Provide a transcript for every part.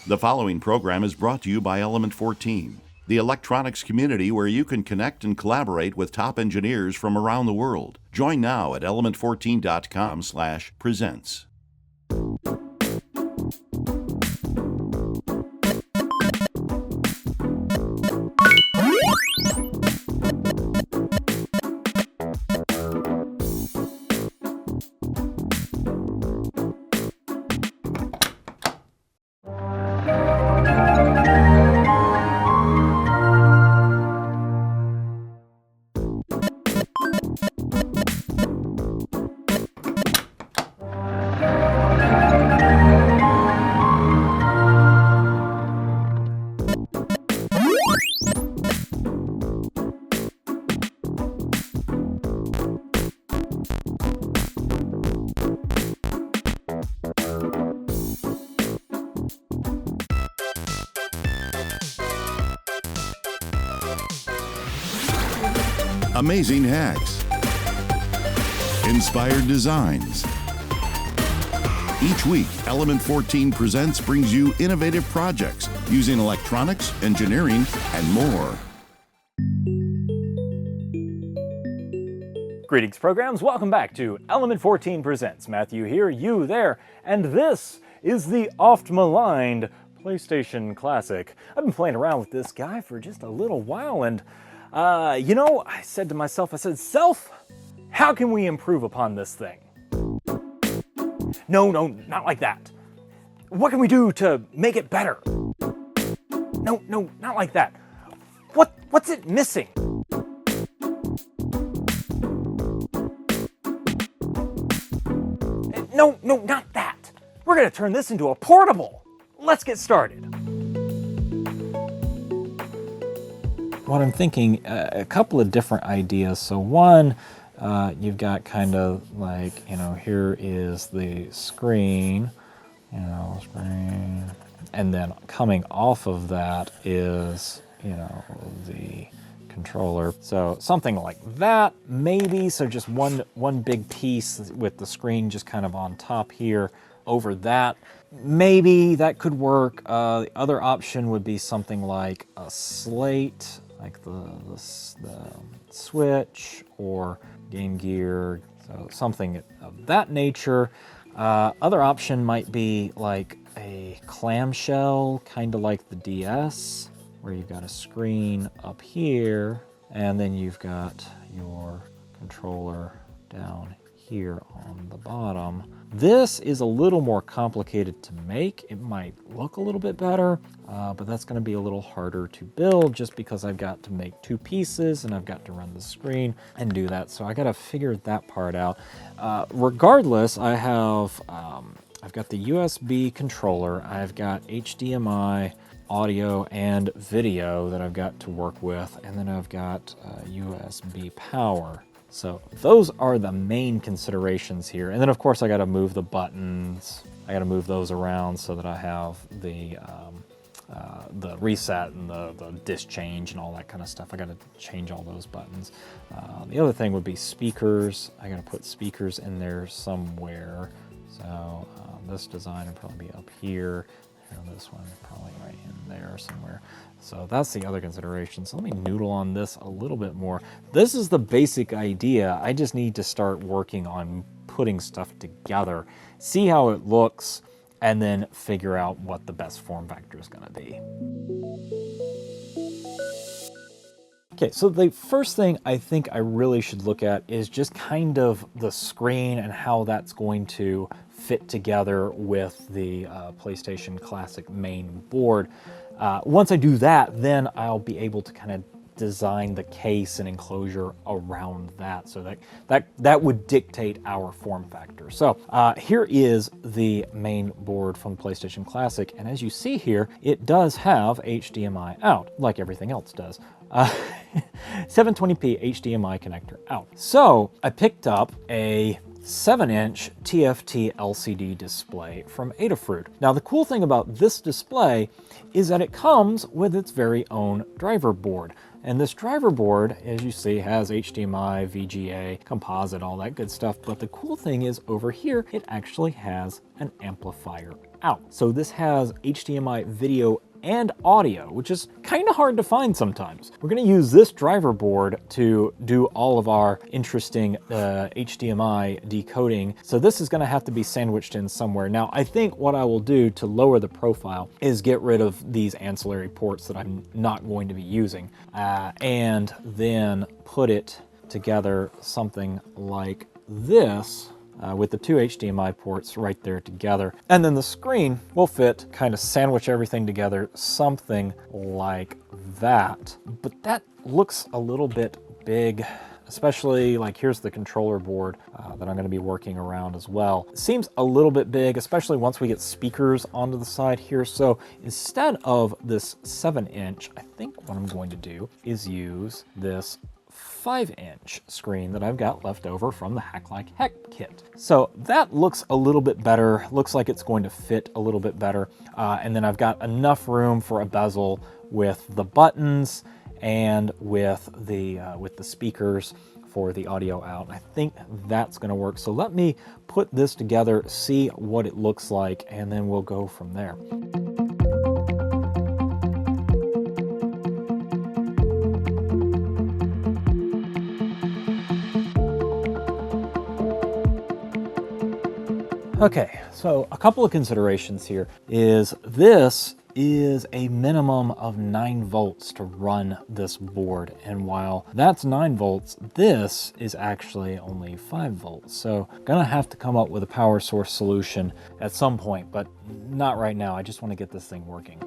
The following program is brought to you by Element 14, the electronics community where you can connect and collaborate with top engineers from around the world. Join now at element14.com/presents. Amazing hacks, inspired designs. Each week, Element 14 Presents brings you innovative projects using electronics, engineering, and more. Greetings, programs. Welcome back to Element 14 Presents. Matthew here, you there, and this is the oft-maligned PlayStation Classic. I've been playing around with this guy for just a little while, and I said to myself, Self, how can we improve upon this thing? No, not like that. What can we do to make it better? No, not like that. What's it missing? No, not that. We're gonna turn this into a portable. Let's get started. What I'm thinking, a couple of different ideas. So one, you've got kind of like, here is the screen, and then coming off of that is, the controller. So something like that, maybe. So just one big piece with the screen just kind of on top here over that. Maybe that could work. The other option would be something like a slate, like the Switch or Game Gear, so something of that nature. Other option might be like a clamshell, kind of like the DS, where you've got a screen up here, and then you've got your controller down here on the bottom. This is a little more complicated to make. It might look a little bit better, but that's going to be a little harder to build just because I've got to make two pieces and I've got to run the screen and do that. So I got to figure that part out. Regardless, I've got the USB controller. I've got HDMI audio and video that I've got to work with, and then I've got USB power. So those are the main considerations here. And then of course I got to move the buttons. I got to move those around so that I have the reset and the disk change and all that kind of stuff. I got to change all those buttons. The other thing would be speakers. I got to put speakers in there somewhere. So this design would probably be up here. And this one probably right in there somewhere. So that's the other consideration. So let me noodle on this a little bit more. This is the basic idea. I just need to start working on putting stuff together, see how it looks, and then figure out what the best form factor is going to be. Okay, so the first thing I think I really should look at is just kind of the screen and how that's going to fit together with the PlayStation Classic main board. Once I do that, then I'll be able to kind of design the case and enclosure around that. So that would dictate our form factor. So here is the main board from the PlayStation Classic. And as you see here, it does have HDMI out, like everything else does. 720p HDMI connector out. So I picked up a 7-inch TFT LCD display from Adafruit. Now the cool thing about this display is that it comes with its very own driver board. And this driver board, as you see, has HDMI, VGA, composite, all that good stuff. But the cool thing is over here, it actually has an amplifier out. So this has HDMI video and audio, which is kind of hard to find sometimes. We're going to use this driver board to do all of our interesting HDMI decoding. So this is going to have to be sandwiched in somewhere. Now, I think what I will do to lower the profile is get rid of these ancillary ports that I'm not going to be using, and then put it together something like this. With the two HDMI ports right there together. And then the screen will fit, kind of sandwich everything together, something like that. But that looks a little bit big, especially like here's the controller board that I'm going to be working around as well. It seems a little bit big, especially once we get speakers onto the side here. So instead of this 7-inch, I think what I'm going to do is use this 5-inch screen that I've got left over from the Hack Like Heck kit. So that looks a little bit better, looks like it's going to fit a little bit better. And then I've got enough room for a bezel with the buttons and with the speakers for the audio out. I think that's going to work. So let me put this together, see what it looks like, and then we'll go from there. Okay, so a couple of considerations here is this is a minimum of 9 volts to run this board. And while that's 9 volts, this is actually only 5 volts. So gonna have to come up with a power source solution at some point, but not right now. I just want to get this thing working.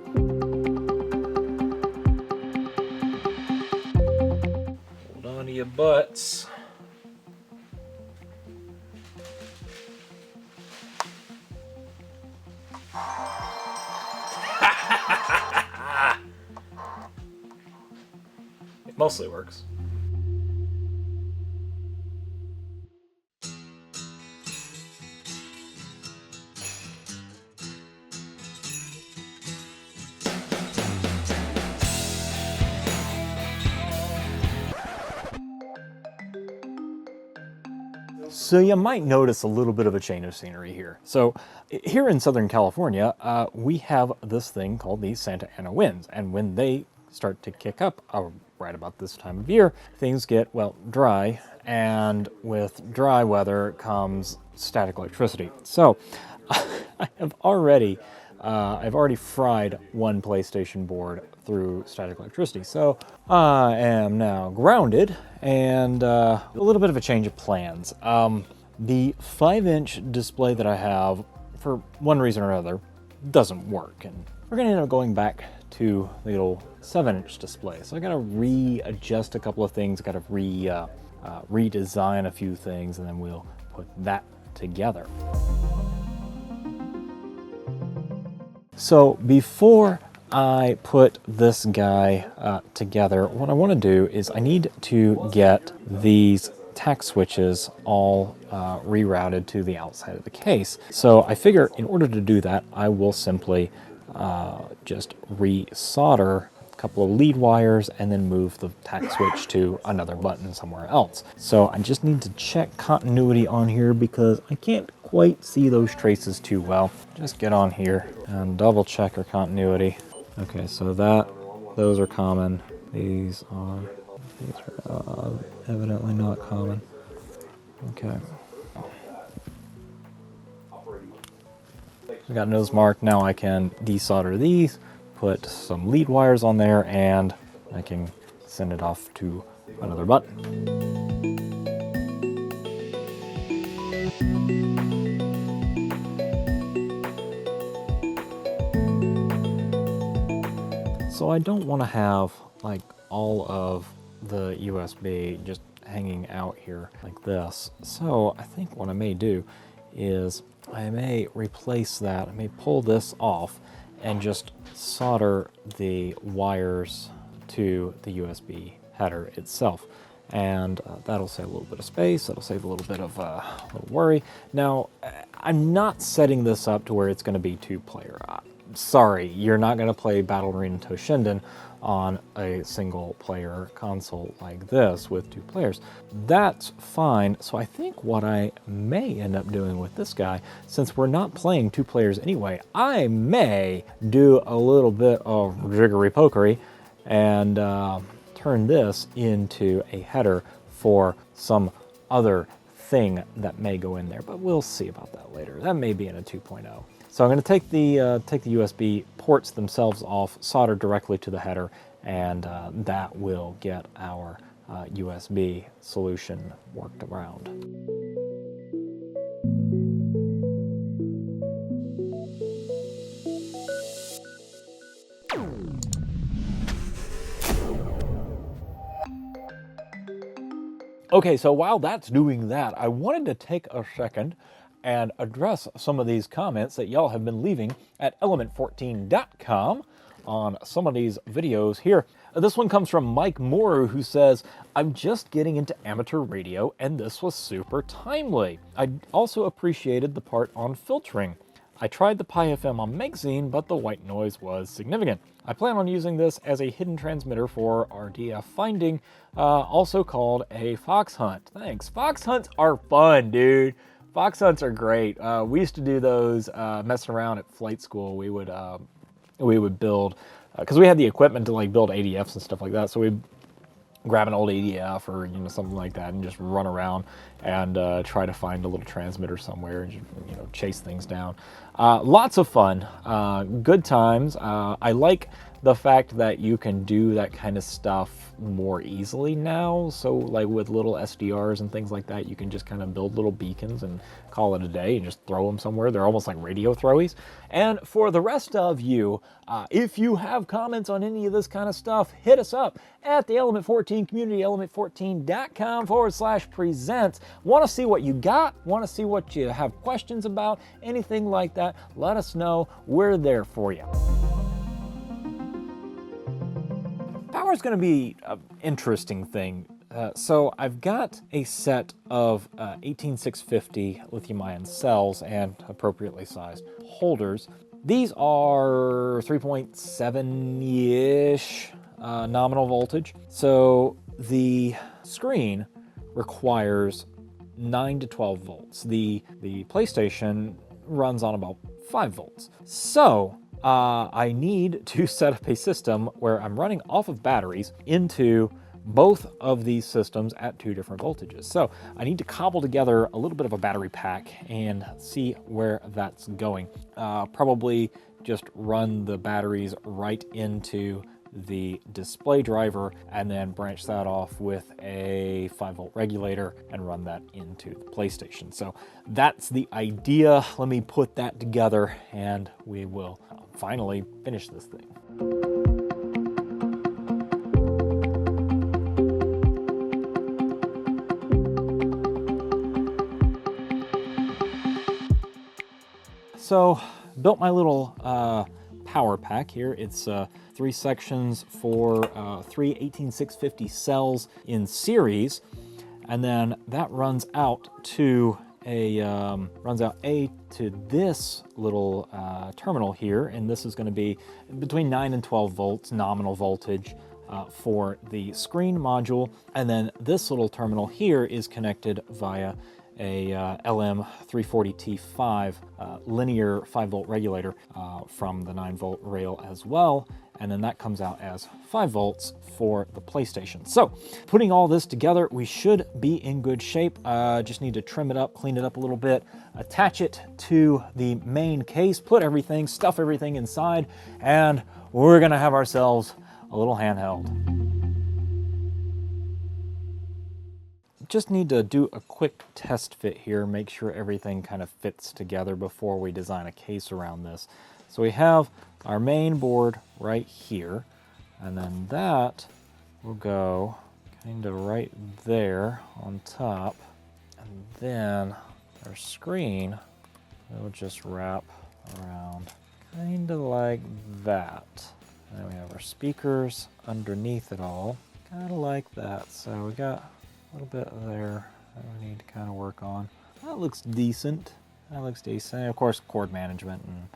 Hold on to your butts. It mostly works. So you might notice a little bit of a change of scenery here. So here in Southern California, we have this thing called the Santa Ana winds. And when they start to kick up right about this time of year, things get, well, dry. And with dry weather comes static electricity. So I've already fried one PlayStation board through static electricity. So I am now grounded and a little bit of a change of plans. The 5-inch display that I have, for one reason or another, doesn't work. And we're gonna end up going back to the old 7-inch display. So I gotta readjust a couple of things, gotta redesign a few things, and then we'll put that together. So before I put this guy together, what I want to do is I need to get these tack switches all rerouted to the outside of the case. So I figure in order to do that, I will simply just resolder a couple of lead wires and then move the tack switch to another button somewhere else. So I just need to check continuity on here because I can't quite see those traces too well. Just get on here and double check our continuity. Okay, so those are common. These are evidently not common. Okay. I got nose marked. Now I can desolder these, put some lead wires on there, and I can send it off to another button. So I don't want to have like all of the USB just hanging out here like this. So I think what I may do is I may replace that. I may pull this off and just solder the wires to the USB header itself. and that'll save a little bit of space. That'll save a little bit of little worry. Now, I'm not setting this up to where it's going to be 2-player. Sorry, you're not going to play Battle Arena Toshinden on a single-player console like this with 2 players. That's fine. So I think what I may end up doing with this guy, since we're not playing 2 players anyway, I may do a little bit of jiggery-pokery and turn this into a header for some other thing that may go in there, but we'll see about that later. That may be in a 2.0. So I'm going to take the USB ports themselves off, solder directly to the header, and that will get our USB solution worked around. Okay, so while that's doing that, I wanted to take a second and address some of these comments that y'all have been leaving at element14.com on some of these videos here. This one comes from Mike Moore, who says, I'm just getting into amateur radio and this was super timely. I also appreciated the part on filtering. I tried the Pi FM on Magazine, but the white noise was significant. I plan on using this as a hidden transmitter for RDF finding, also called a fox hunt. Thanks. Fox hunts are fun, dude. Fox hunts are great. We used to do those messing around at flight school. We would build, because we had the equipment to like build ADFs and stuff like that. So we'd grab an old ADF or something like that and just run around and try to find a little transmitter somewhere and chase things down. Lots of fun, good times. I like the fact that you can do that kind of stuff more easily now. So like with little SDRs and things like that, you can just kind of build little beacons and call it a day and just throw them somewhere. They're almost like radio throwies. And for the rest of you, if you have comments on any of this kind of stuff, hit us up at the Element 14 community, element14.com/presents. Want to see what you got? Want to see what you have questions about? Anything like that? Let us know. We're there for you. Power is going to be an interesting thing. So I've got a set of 18650 lithium-ion cells and appropriately sized holders. These are 3.7-ish nominal voltage. So the screen requires 9 to 12 volts. The PlayStation runs on about 5 volts. So I need to set up a system where I'm running off of batteries into both of these systems at 2 different voltages. So I need to cobble together a little bit of a battery pack and see where that's going. Probably just run the batteries right into the display driver and then branch that off with a 5-volt regulator and run that into the PlayStation. So that's the idea. Let me put that together and we will finally finish this thing. So built my little power pack here. It's 3 sections for 3 18650 cells in series, and then that runs out to to this little terminal here, and this is going to be between 9 and 12 volts nominal voltage for the screen module, and then this little terminal here is connected via a LM340T5 linear 5-volt regulator from the 9-volt rail as well, and then that comes out as 5 volts for the PlayStation. So putting all this together, we should be in good shape. Just need to trim it up, clean it up a little bit, attach it to the main case, stuff everything inside, and we're gonna have ourselves a little handheld. Just need to do a quick test fit here, make sure everything kind of fits together before we design a case around this. So we have our main board right here, and then that will go kind of right there on top, and then our screen will just wrap around kind of like that. And then we have our speakers underneath it all, kind of like that. So we got a little bit there that we need to kind of work on. That looks decent. That looks decent. Of course, cord management and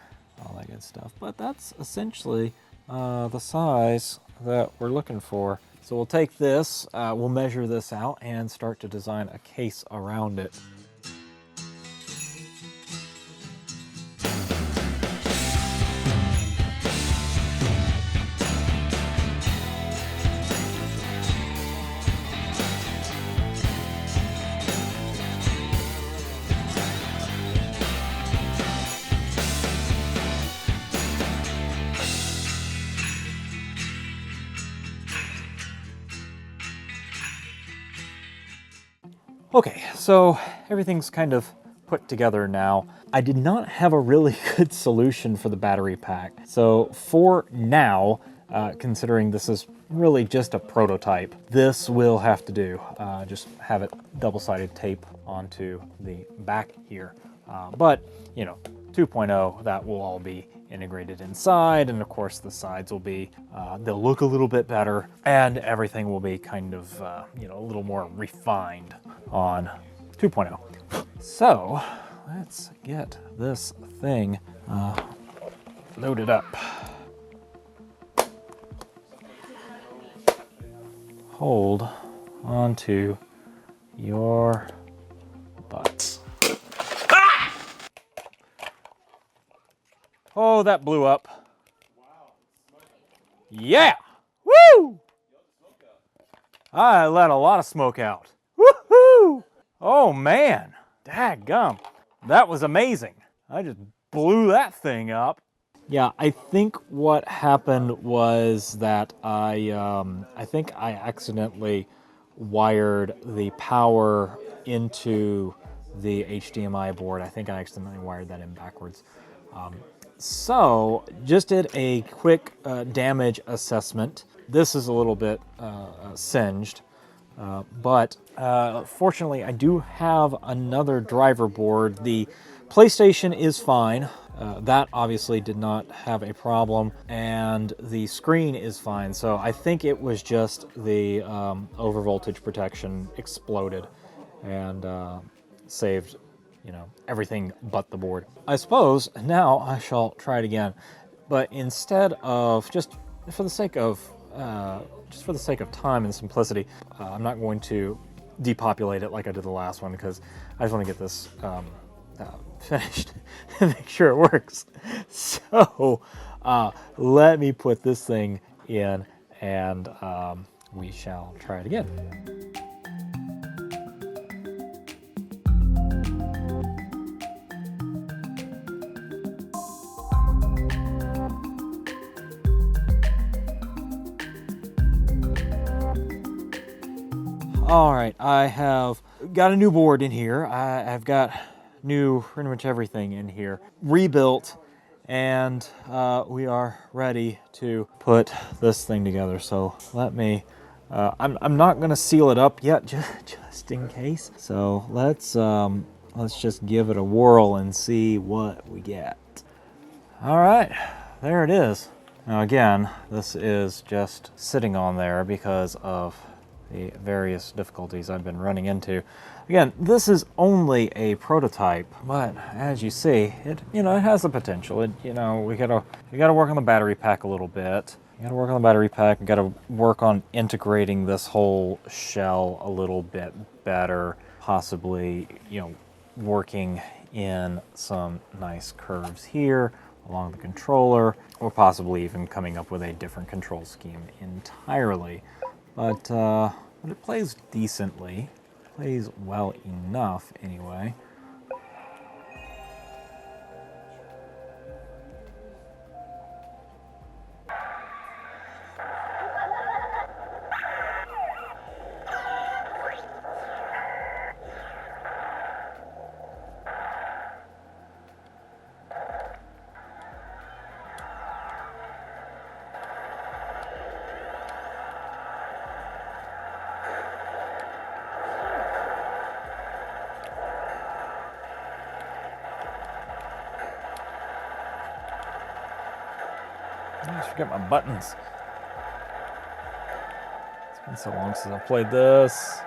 all that good stuff. But that's essentially the size that we're looking for. So we'll take this, we'll measure this out and start to design a case around it. Okay, so everything's kind of put together now. I did not have a really good solution for the battery pack. So for now, considering this is really just a prototype, this will have to do. Just have it double-sided tape onto the back here. But, you know, 2.0, that will all be integrated inside, and of course the sides will be, they'll look a little bit better, and everything will be kind of, you know, a little more refined on 2.0. So let's get this thing loaded up. Hold onto your butts. Ah! Oh, that blew up. Yeah! Woo! I let a lot of smoke out. Woohoo! Oh man, dadgum. That was amazing. I just blew that thing up. Yeah, I think what happened was that I think I accidentally wired the power into the HDMI board. I think I accidentally wired that in backwards. So just did a quick damage assessment. This is a little bit singed. But fortunately, I do have another driver board. The PlayStation is fine. That obviously did not have a problem, and the screen is fine. So I think it was just the overvoltage protection exploded and saved, you know, everything but the board. I suppose now I shall try it again, but instead of just for the sake of time and simplicity, I'm not going to depopulate it like I did the last one, because I just want to get this finished and make sure it works. So let me put this thing in, and we shall try it again. All right, I have got a new board in here. I've got new, pretty much everything in here, rebuilt, and we are ready to put this thing together. So let me, I'm not gonna seal it up yet, just in case. So let's just give it a whirl and see what we get. All right, there it is. Now again, this is just sitting on there because of the various difficulties I've been running into. Again, this is only a prototype, but as you see, it has the potential. We gotta work on the battery pack a little bit. We gotta work on the battery pack. We gotta work on integrating this whole shell a little bit better. Possibly, working in some nice curves here along the controller, or possibly even coming up with a different control scheme entirely. But it plays decently. Plays well enough, anyway. I just forget my buttons. It's been so long since I played this.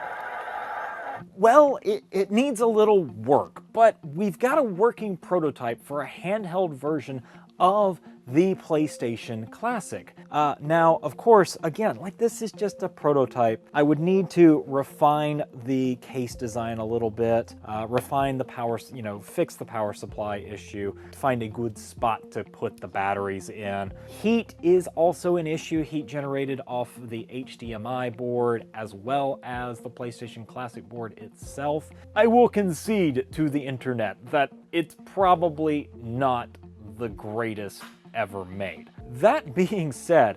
Well, it needs a little work, but we've got a working prototype for a handheld version of the PlayStation Classic. Now, of course, again, like this is just a prototype. I would need to refine the case design a little bit, refine the power, fix the power supply issue, find a good spot to put the batteries in. Heat is also an issue, heat generated off the HDMI board as well as the PlayStation Classic board itself. I will concede to the internet that it's probably not the greatest ever made. That being said,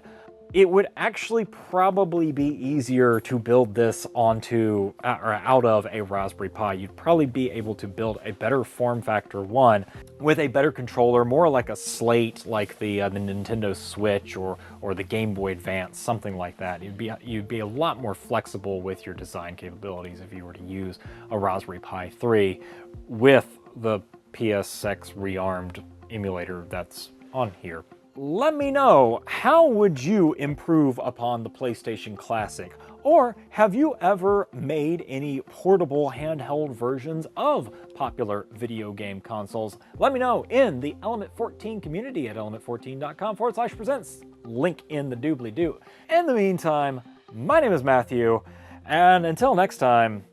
it would actually probably be easier to build this onto or out of a Raspberry Pi. You'd probably be able to build a better form factor one with a better controller, more like a Slate, like the Nintendo Switch or the Game Boy Advance, something like that. You'd be a lot more flexible with your design capabilities if you were to use a Raspberry Pi 3 with the PSX rearmed emulator that's on here. Let me know, how would you improve upon the PlayStation Classic? Or have you ever made any portable handheld versions of popular video game consoles? Let me know in the Element 14 community at element14.com/presents. Link in the doobly-doo. In the meantime, my name is Matthew, and until next time,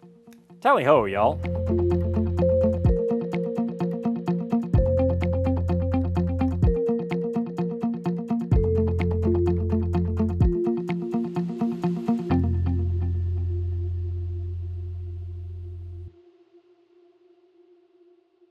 tally ho, y'all.